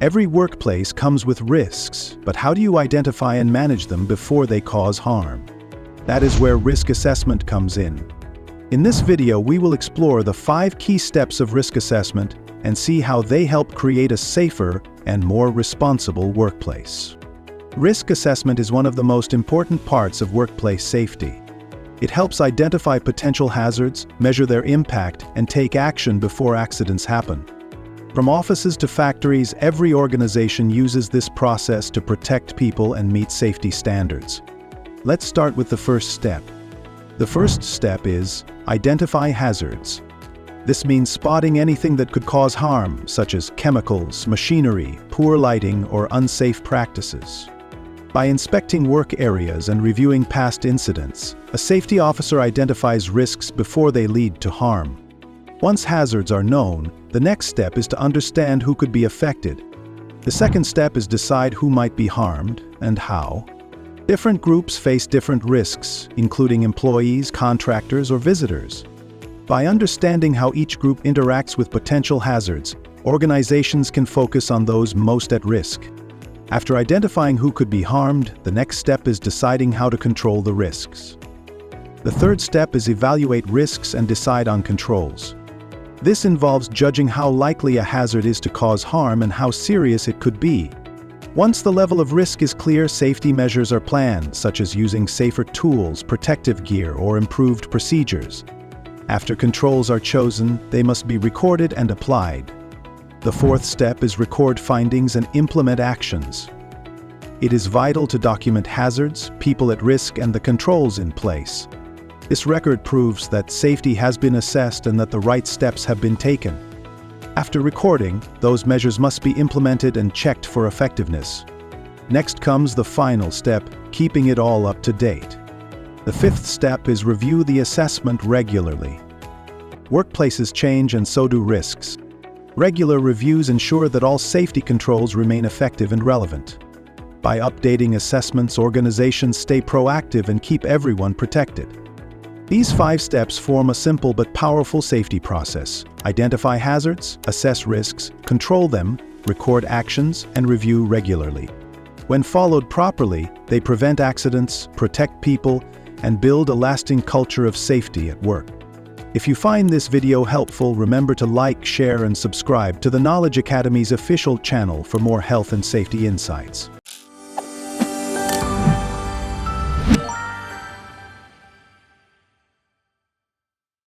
Every workplace comes with risks, but how do you identify and manage them before they cause harm? That is where risk assessment comes in. In this video, we will explore the 5 key steps of risk assessment and see how they help create a safer and more responsible workplace. Risk assessment is one of the most important parts of workplace safety. It helps identify potential hazards, measure their impact, and take action before accidents happen. From offices to factories, every organization uses this process to protect people and meet safety standards. Let's start with the first step. The first step is identify hazards. This means spotting anything that could cause harm, such as chemicals, machinery, poor lighting, or unsafe practices. By inspecting work areas and reviewing past incidents, a safety officer identifies risks before they lead to harm. Once hazards are known, the next step is to understand who could be affected. The second step is decide who might be harmed and how. Different groups face different risks, including employees, contractors, or visitors. By understanding how each group interacts with potential hazards, organizations can focus on those most at risk. After identifying who could be harmed, the next step is deciding how to control the risks. The third step is evaluate risks and decide on controls. This involves judging how likely a hazard is to cause harm and how serious it could be. Once the level of risk is clear, safety measures are planned, such as using safer tools, protective gear, or improved procedures. After controls are chosen, they must be recorded and applied. The fourth step is record findings and implement actions. It is vital to document hazards, people at risk, and the controls in place. This record proves that safety has been assessed and that the right steps have been taken. After recording, those measures must be implemented and checked for effectiveness. Next comes the final step, keeping it all up to date. The fifth step is review the assessment regularly. Workplaces change and so do risks. Regular reviews ensure that all safety controls remain effective and relevant. By updating assessments, organizations stay proactive and keep everyone protected. These 5 steps form a simple but powerful safety process. Identify hazards, assess risks, control them, record actions, and review regularly. When followed properly, they prevent accidents, protect people, and build a lasting culture of safety at work. If you find this video helpful, remember to like, share, and subscribe to the Knowledge Academy's official channel for more health and safety insights.